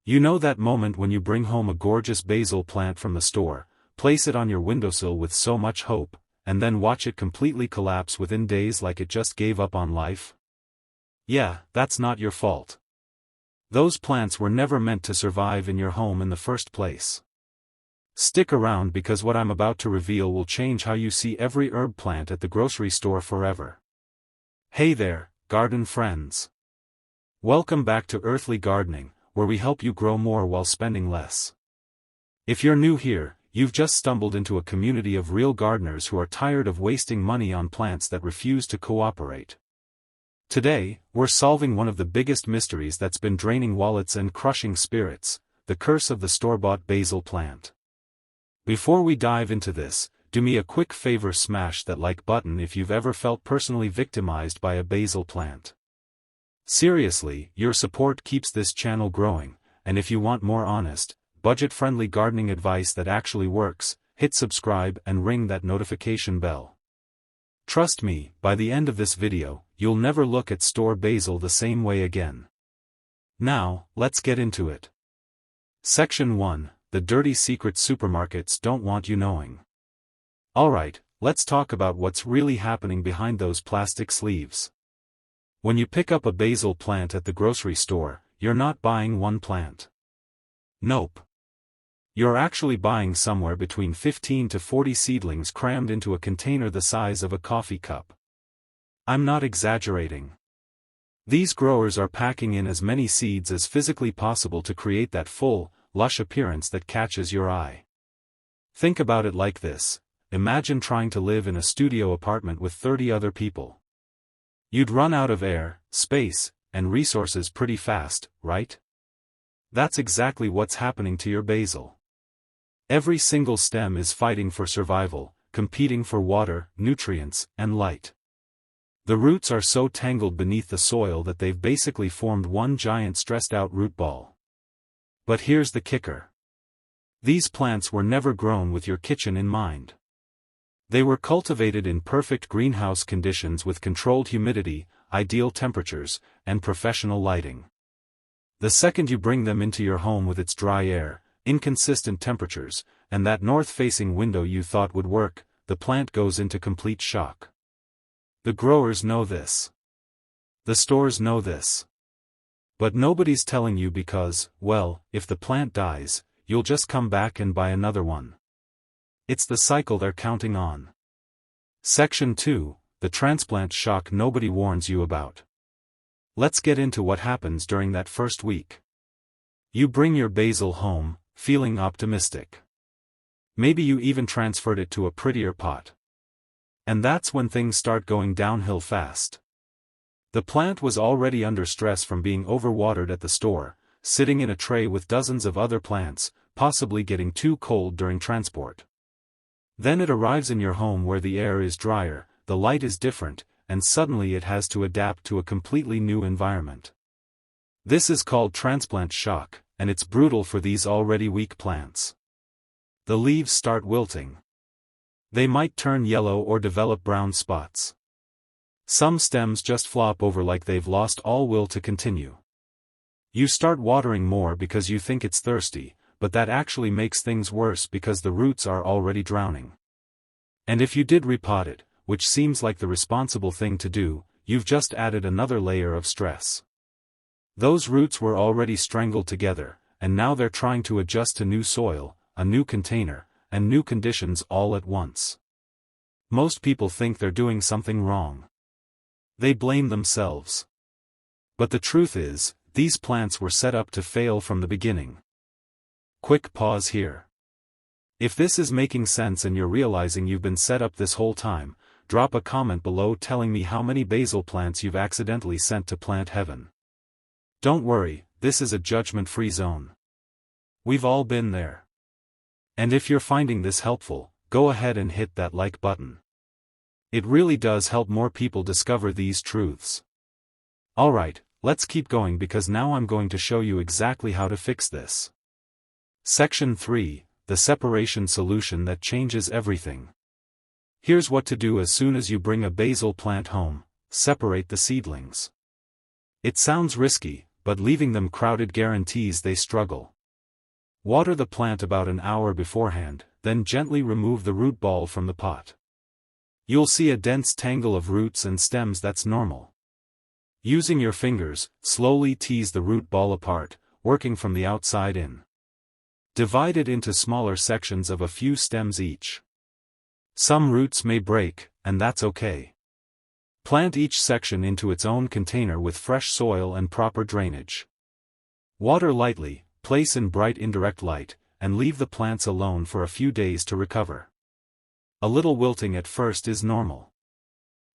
You know that moment when you bring home a gorgeous basil plant from the store, place it on your windowsill with so much hope, and then watch it completely collapse within days like it just gave up on life? Yeah, that's not your fault. Those plants were never meant to survive in your home in the first place. Stick around because what I'm about to reveal will change how you see every herb plant at the grocery store forever. Hey there, garden friends. Welcome back to Earthly Gardening, where we help you grow more while spending less. If you're new here, you've just stumbled into a community of real gardeners who are tired of wasting money on plants that refuse to cooperate. Today, we're solving one of the biggest mysteries that's been draining wallets and crushing spirits, the curse of the store-bought basil plant. Before we dive into this, do me a quick favor: smash that like button if you've ever felt personally victimized by a basil plant. Seriously, your support keeps this channel growing, and if you want more honest, budget-friendly gardening advice that actually works, hit subscribe and ring that notification bell. Trust me, by the end of this video, you'll never look at store basil the same way again. Now, let's get into it. Section 1. The dirty secret supermarkets don't want you knowing. Alright, let's talk about what's really happening behind those plastic sleeves. When you pick up a basil plant at the grocery store, you're not buying one plant. Nope. You're actually buying somewhere between 15 to 40 seedlings crammed into a container the size of a coffee cup. I'm not exaggerating. These growers are packing in as many seeds as physically possible to create that full, lush appearance that catches your eye. Think about it like this: imagine trying to live in a studio apartment with 30 other people. You'd run out of air, space, and resources pretty fast, right? That's exactly what's happening to your basil. Every single stem is fighting for survival, competing for water, nutrients, and light. The roots are so tangled beneath the soil that they've basically formed one giant stressed-out root ball. But here's the kicker. These plants were never grown with your kitchen in mind. They were cultivated in perfect greenhouse conditions with controlled humidity, ideal temperatures, and professional lighting. The second you bring them into your home with its dry air, inconsistent temperatures, and that north-facing window you thought would work, the plant goes into complete shock. The growers know this. The stores know this. But nobody's telling you because, well, if the plant dies, you'll just come back and buy another one. It's the cycle they're counting on. Section 2. The transplant shock nobody warns you about. Let's get into what happens during that first week. You bring your basil home, feeling optimistic. Maybe you even transferred it to a prettier pot. And that's when things start going downhill fast. The plant was already under stress from being overwatered at the store, sitting in a tray with dozens of other plants, possibly getting too cold during transport. Then it arrives in your home where the air is drier, the light is different, and suddenly it has to adapt to a completely new environment. This is called transplant shock, and it's brutal for these already weak plants. The leaves start wilting. They might turn yellow or develop brown spots. Some stems just flop over like they've lost all will to continue. You start watering more because you think it's thirsty, but that actually makes things worse because the roots are already drowning. And if you did repot it, which seems like the responsible thing to do, you've just added another layer of stress. Those roots were already strangled together, and now they're trying to adjust to new soil, a new container, and new conditions all at once. Most people think they're doing something wrong. They blame themselves. But the truth is, these plants were set up to fail from the beginning. Quick pause here. If this is making sense and you're realizing you've been set up this whole time, drop a comment below telling me how many basil plants you've accidentally sent to plant heaven. Don't worry, this is a judgment-free zone. We've all been there. And if you're finding this helpful, go ahead and hit that like button. It really does help more people discover these truths. Alright, let's keep going because now I'm going to show you exactly how to fix this. Section 3. The separation solution that changes everything. Here's what to do as soon as you bring a basil plant home: separate the seedlings. It sounds risky, but leaving them crowded guarantees they struggle. Water the plant about an hour beforehand, then gently remove the root ball from the pot. You'll see a dense tangle of roots and stems that's normal. Using your fingers, slowly tease the root ball apart, working from the outside in. Divide it into smaller sections of a few stems each. Some roots may break, and that's okay. Plant each section into its own container with fresh soil and proper drainage. Water lightly, place in bright indirect light, and leave the plants alone for a few days to recover. A little wilting at first is normal.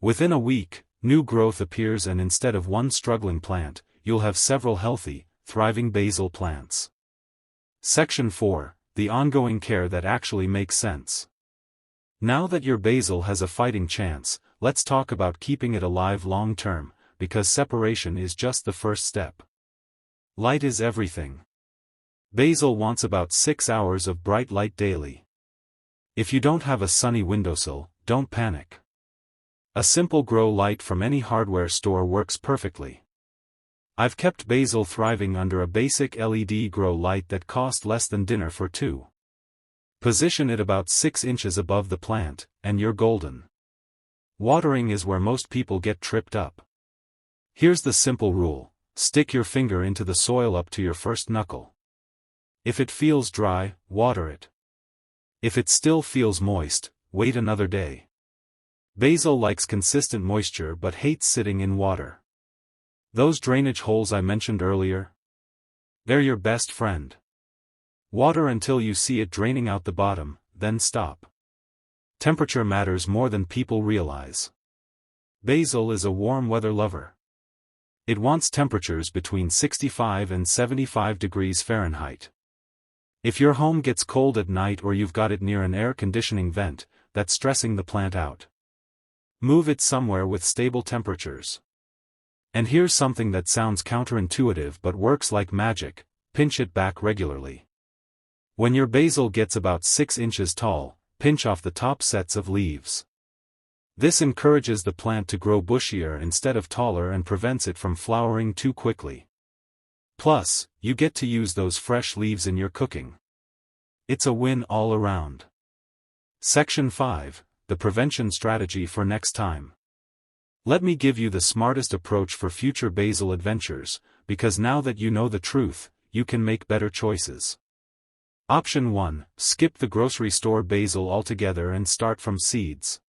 Within a week, new growth appears, and instead of one struggling plant, you'll have several healthy, thriving basil plants. Section 4. The ongoing care that actually makes sense. Now that your basil has a fighting chance, let's talk about keeping it alive long term, because separation is just the first step. Light is everything. Basil wants about 6 hours of bright light daily. If you don't have a sunny windowsill, don't panic. A simple grow light from any hardware store works perfectly. I've kept basil thriving under a basic LED grow light that cost less than dinner for two. Position it about 6 inches above the plant, and you're golden. Watering is where most people get tripped up. Here's the simple rule: stick your finger into the soil up to your first knuckle. If it feels dry, water it. If it still feels moist, wait another day. Basil likes consistent moisture but hates sitting in water. Those drainage holes I mentioned earlier? They're your best friend. Water until you see it draining out the bottom, then stop. Temperature matters more than people realize. Basil is a warm weather lover. It wants temperatures between 65 and 75 degrees Fahrenheit. If your home gets cold at night or you've got it near an air conditioning vent, that's stressing the plant out. Move it somewhere with stable temperatures. And here's something that sounds counterintuitive but works like magic: pinch it back regularly. When your basil gets about 6 inches tall, pinch off the top sets of leaves. This encourages the plant to grow bushier instead of taller and prevents it from flowering too quickly. Plus, you get to use those fresh leaves in your cooking. It's a win all around. Section 5. The prevention strategy for next time. Let me give you the smartest approach for future basil adventures, because now that you know the truth, you can make better choices. Option 1. Skip the grocery store basil altogether and start from seeds.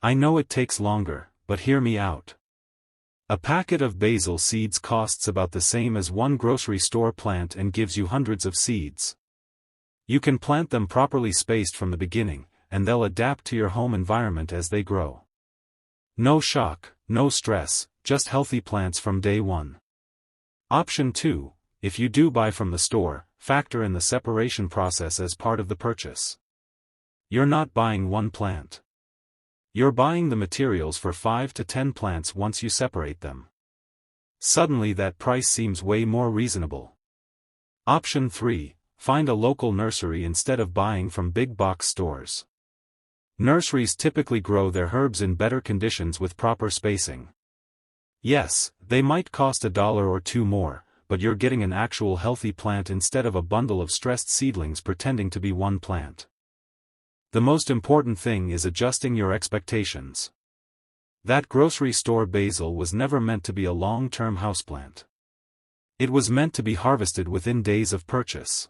I know it takes longer, but hear me out. A packet of basil seeds costs about the same as one grocery store plant and gives you hundreds of seeds. You can plant them properly spaced from the beginning, and they'll adapt to your home environment as they grow. No shock, no stress, just healthy plants from day one. Option 2. If you do buy from the store, factor in the separation process as part of the purchase. You're not buying one plant. You're buying the materials for 5 to 10 plants once you separate them. Suddenly that price seems way more reasonable. Option 3. Find a local nursery instead of buying from big box stores. Nurseries typically grow their herbs in better conditions with proper spacing. Yes, they might cost $1 or $2 more, but you're getting an actual healthy plant instead of a bundle of stressed seedlings pretending to be one plant. The most important thing is adjusting your expectations. That grocery store basil was never meant to be a long-term houseplant. It was meant to be harvested within days of purchase.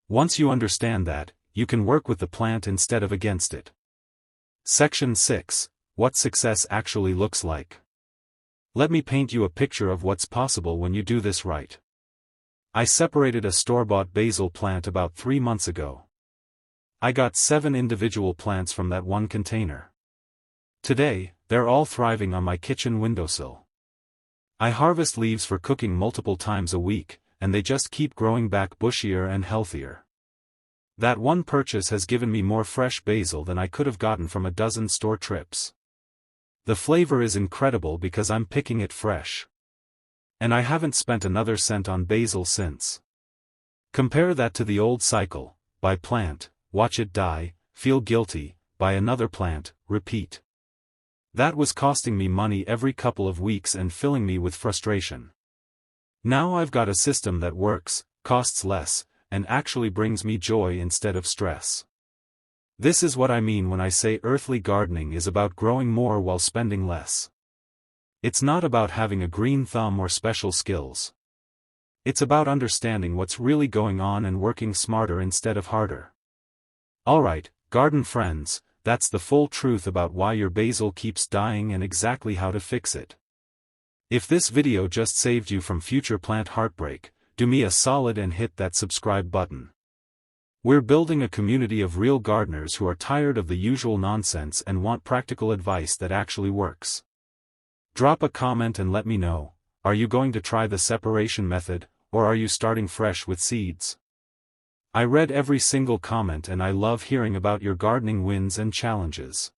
Once you understand that, you can work with the plant instead of against it. Section 6. What success actually looks like. Let me paint you a picture of what's possible when you do this right. I separated a store-bought basil plant about 3 months ago. I got 7 individual plants from that one container. Today, they're all thriving on my kitchen windowsill. I harvest leaves for cooking multiple times a week, and they just keep growing back bushier and healthier. That one purchase has given me more fresh basil than I could have gotten from a dozen store trips. The flavor is incredible because I'm picking it fresh. And I haven't spent another cent on basil since. Compare that to the old cycle: buy plant, watch it die, feel guilty, buy another plant, repeat. That was costing me money every couple of weeks and filling me with frustration. Now I've got a system that works, costs less, and actually brings me joy instead of stress. This is what I mean when I say earthly gardening is about growing more while spending less. It's not about having a green thumb or special skills. It's about understanding what's really going on and working smarter instead of harder. Alright, garden friends, that's the full truth about why your basil keeps dying and exactly how to fix it. If this video just saved you from future plant heartbreak, do me a solid and hit that subscribe button. We're building a community of real gardeners who are tired of the usual nonsense and want practical advice that actually works. Drop a comment and let me know, are you going to try the separation method, or are you starting fresh with seeds? I read every single comment and I love hearing about your gardening wins and challenges.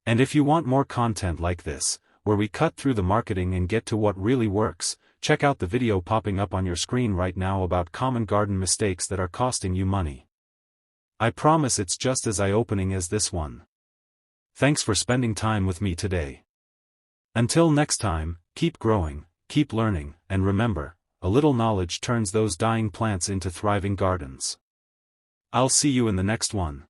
And if you want more content like this, where we cut through the marketing and get to what really works, check out the video popping up on your screen right now about common garden mistakes that are costing you money. I promise it's just as eye-opening as this one. Thanks for spending time with me today. Until next time, keep growing, keep learning, and remember, a little knowledge turns those dying plants into thriving gardens. I'll see you in the next one.